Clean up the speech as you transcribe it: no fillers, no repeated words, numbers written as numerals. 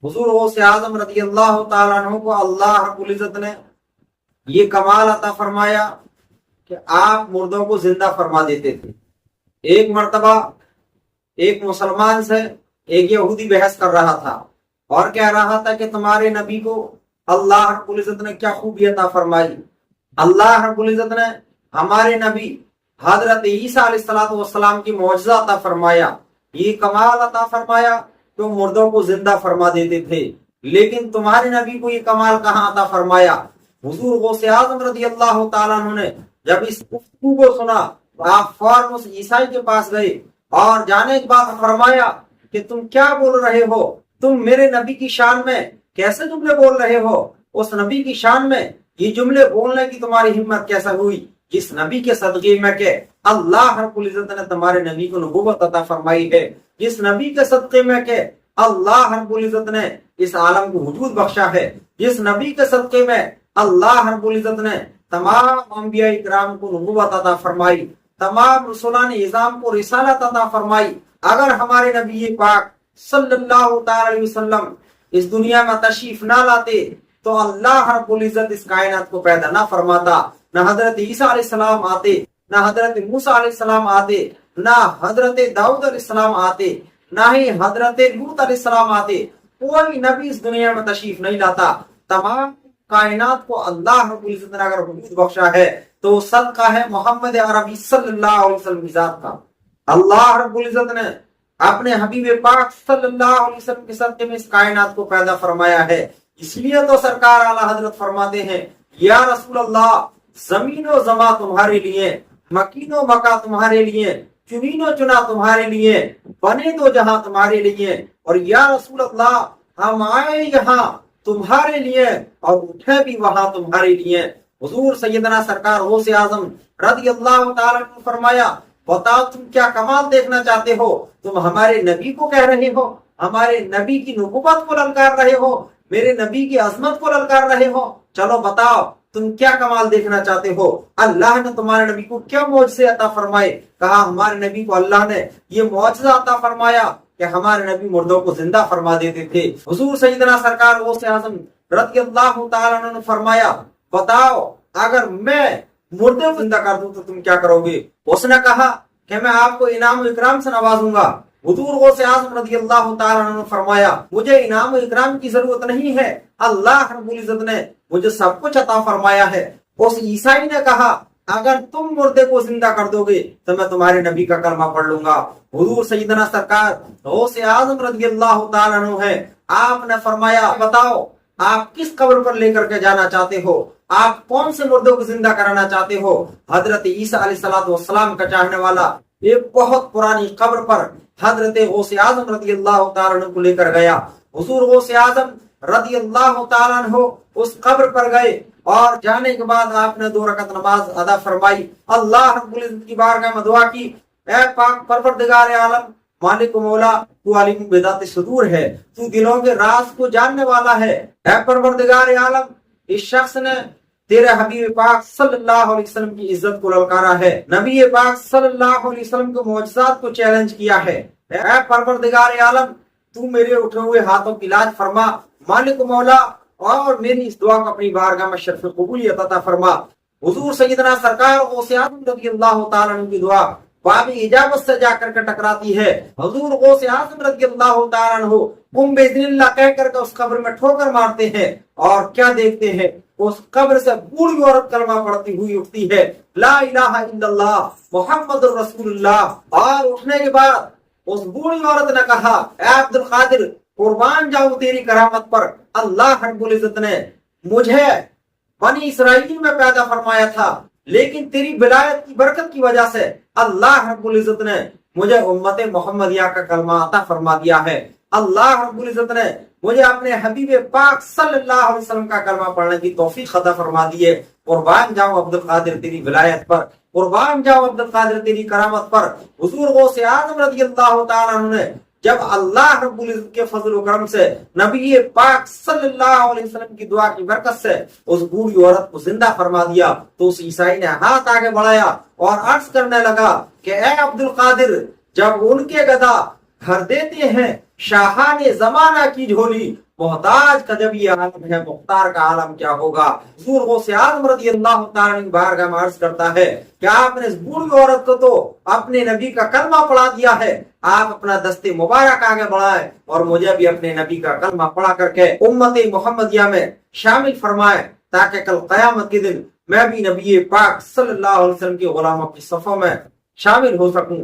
हुजूर गौसे आजम रज़ी अल्लाह ताला अन्हु को अल्लाह रब्बुल इज्जत ने ये कमाल अता फरमाया कि आप मुर्दों को जिंदा फरमा देते थे। एक मर्तबा एक मुसलमान से एक यहूदी बहस कर रहा था और कह रहा था कि तुम्हारे नबी को अल्लाह रब्बुल इज्जत ने क्या खूबी अता फरमाई। अल्लाह रब्बुल इज्जत ने हमारे नबी हजरत ईसा अलैहिस्सलातु वस्सलाम की मौजज़ा अता फरमाया, ये कमाल अता फरमाया तो मुर्दों को जिंदा फरमा देते थे। लेकिन तुम्हारे नबी को ये कमाल कहाँ अता फरमाया। हुजूर गौसे आजम रज़ी अल्लाह ताला अन्हु ने जब इस गुफ्तगू को सुना तो आप फौरन उस ईसाई के पास गए और जाने के बाद फरमाया कि तुम क्या बोल रहे हो, तुम मेरे नबी की शान में कैसे जुमले बोल रहे हो। उस नबी की शान में ये जुमले बोलने की तुम्हारी हिम्मत कैसे हुई, जिस नबी के सदक़े में के अल्लाह रब्बुल इज्जत ने तुम्हारे नबी को नबूवत अता फरमाई है, जिस नबी के सदक़े में के अल्लाह रब्बुल इज्जत ने इस आलम को वजूद बख्शा है, जिस नबी के सदक़े में अल्लाह रब्बुल इज्जत ने तमाम अंबिया इकराम को नबूवत अता फरमाई, तमाम रसूलान इज़ाम को रिसालत अता फरमाई। अगर हमारे नबी पाक सल्लल्लाहु अलैहि वसल्लम इस दुनिया में तशरीफ ना लाते तो अल्लाह रब्बुल इज्जत इस कायनात को पैदा ना फरमाता, न हजरत ईसा अलैहिस्सलाम आते, न हजरत मूसा अलैहिस्सलाम आते, न हजरत दाऊद अलैहिस्सलाम आते, न ही हजरत लूत अलैहिस्सलाम आते। कोई नबी इस दुनिया में तशरीफ नहीं लाता। तमाम कायनात को अल्लाह रब्बुल इज्जत ने अगर वजूद बख्शा है तो सदका है मोहम्मद अरबी सल्लल्लाहु अलैहि वसल्लम की जात का। अल्लाह रब्बुल इज्जत ने अपने हबीब पाक सल्लल्लाहु अलैहि वसल्लम के सदके में इस कायनात को पैदा फरमाया है। इसलिए तो सरकार आला हजरत फरमाते हैं, या रसूल अल्लाह, जमीनो जमा तुम्हारे लिए, मकीनो मका तुम्हारे लिए, चुनीनो चुना तुम्हारे लिए, बने तो जहां तुम्हारे लिए, और या रसूल अल्लाह हम आए यहाँ तुम्हारे लिए और उठे भी वहां तुम्हारे लिए। हुजूर सैयदना सरकार गौसे आजम रज़ी अल्लाह ताला ने फरमाया, बताओ तुम क्या कमाल देखना चाहते हो। तुम हमारे नबी को कह रहे हो, हमारे नबी की नबूवत को ललकार रहे हो, मेरे नबी की अजमत को ललकार रहे हो। चलो बताओ तुम क्या कमाल देखना चाहते हो। अल्लाह ने तुम्हारे नबी को क्या मौजज़े अता फरमाए। कहा हमारे नबी को अल्लाह ने ये मौजज़ा अता फरमाया कि हमारे नबी मुर्दों को जिंदा फरमा देते थे। हुजूर सैयदना सरकार गौसे आजम रज़ी अल्लाह ताला अन्हु ने फरमाया, बताओ अगर मैं मुर्दे को जिंदा कर दूं तो तुम क्या करोगे। उसने कहा कि मैं आपको इनाम इकराम से नवाजूंगा। हुजूर गौसे आजम रज़ी अल्लाह ताला अन्हु ने फरमाया, मुझे इनाम इकराम की जरूरत नहीं है, अल्लाह रब्बुल इज्जत ने मुझे सब कुछ अता फरमाया है। उस ईसाई ने कहा, अगर तुम मुर्दे को जिंदा कर दोगे तो मैं तुम्हारे नबी का कलमा पढ़ लूंगा। हुजूर सैयदना सरकार गौसे आजम रज़ी अल्लाह ताला अन्हु है, आपने फरमाया, बताओ आप किस कब्र पर लेकर के जाना चाहते हो, आप कौन से मुर्दों को जिंदा कराना चाहते हो। हजरत ईसा अलैहिस्सलातु वस्सलाम का चाहने वाला एक बहुत पुरानी कब्र पर हजरत गौसे आजम रज़ी अल्लाह ताला अन्हु को लेकर गया। हुजूर गौसे आजम रज़ी अल्लाह ताला अन्हु उस कब्र पर गए और जाने के बाद आपने 2 रकात नमाज अदा फरमाई। अल्लाह रब्बुल इज्जत की बारगाह में दुआ की, ऐ पाक परवरदिगार आलम, मालिक मौला, तू आलिम बिदात सुदूर है, तू दिलों के राज को जानने वाला है। ऐ परवरदिगार आलम, इस शख्स ने तेरे हबीब पाक सल्लल्लाहु अलैहि वसल्लम की इज्जत को ललकारा है, नबी पाक सल्लल्लाहु अलैहि वसल्लम के मौजज़ात को चैलेंज किया है। ऐ परवरदिगार आलम, तू मेरे उठे हुए हाथों की इलाज फरमा, मालिक मौला, और मेरी इस दुआ को अपनी बारगाह में शर्फ कबूलियत अता फरमा। हुजूर सैयदना सरकार गौसे आजम रज़ी अल्लाह ताला अन्हु की दुआ बाब इजाबत से जाकर के टकराती है। हुजूर गौसे आजम रज़ी अल्लाह ताला अन्हु कुम बिइज़्निल्लाह कह करके उस कब्र में ठोकर मारते हैं और क्या देखते हैं, उस कब्र से बूढ़ी औरत कलमा पढ़ती हुई उठती है, ला इलाहा इल्लल्लाह मुहम्मदुर रसूलुल्लाह। और उठने के बाद उस बूढ़ी औरत ने कहा, ऐ अब्दुल कादिर, कुर्बान जाऊं तेरी करामत पर, अल्लाह रब्बुल इज्जत ने मुझे बनी इसराइल में पैदा फरमाया था, लेकिन तेरी विलायत की बरकत की वजह से अल्लाह रब्बुल इज्जत ने मुझे उम्मत मोहम्मदिया का कलमा अता फरमा दिया है। अल्लाह रब्बुल इज्जत ने मुझे अपने हबीब पाक सल्लल्लाहु अलैहि वसल्लम का कलमा पढ़ने की तौफीक अता फरमा दी है। कुर्बान जाऊं अब्दुल कादिर तेरी विलायत पर, कुर्बान जाऊं अब्दुल कादिर तेरी करामत पर। हुजूर गौसे आजम रज़ी अल्लाह ताला अन्हु ने जब अल्लाह रब्बुल इज्जत के फजल करम से नबी पाक सल्लल्लाहु अलैहि वसल्लम की दुआ की बरकत से उस बूढ़ी औरत को जिंदा फरमा दिया, तो उस ईसाई ने हाथ आगे बढ़ाया और अर्ज करने लगा कि ए अब्दुल कादिर, जब उनके गदा घर देते हैं शाहान जमाना की झोली, मोहताज का जब ये आलम है, मुख्तार का आलम क्या होगा। हुजूर गौसे आज़म रज़ियल्लाहु ताला अन्हु बारगाह में अर्ज करता है कि आपने इस बूढ़ी औरत को तो अपने नबी का कलमा पढ़ा दिया है, आप अपना दस्ते मुबारक आगे बढ़ाए और मुझे भी अपने नबी का कलमा पढ़ा करके उम्मत मुहम्मदिया में शामिल फरमाए, ताकि कल क़यामत के दिन मैं भी नबी पाक सल्लल्लाहु अलैहि वसल्लम के गुलामों की सफ़ों में शामिल हो सकूं।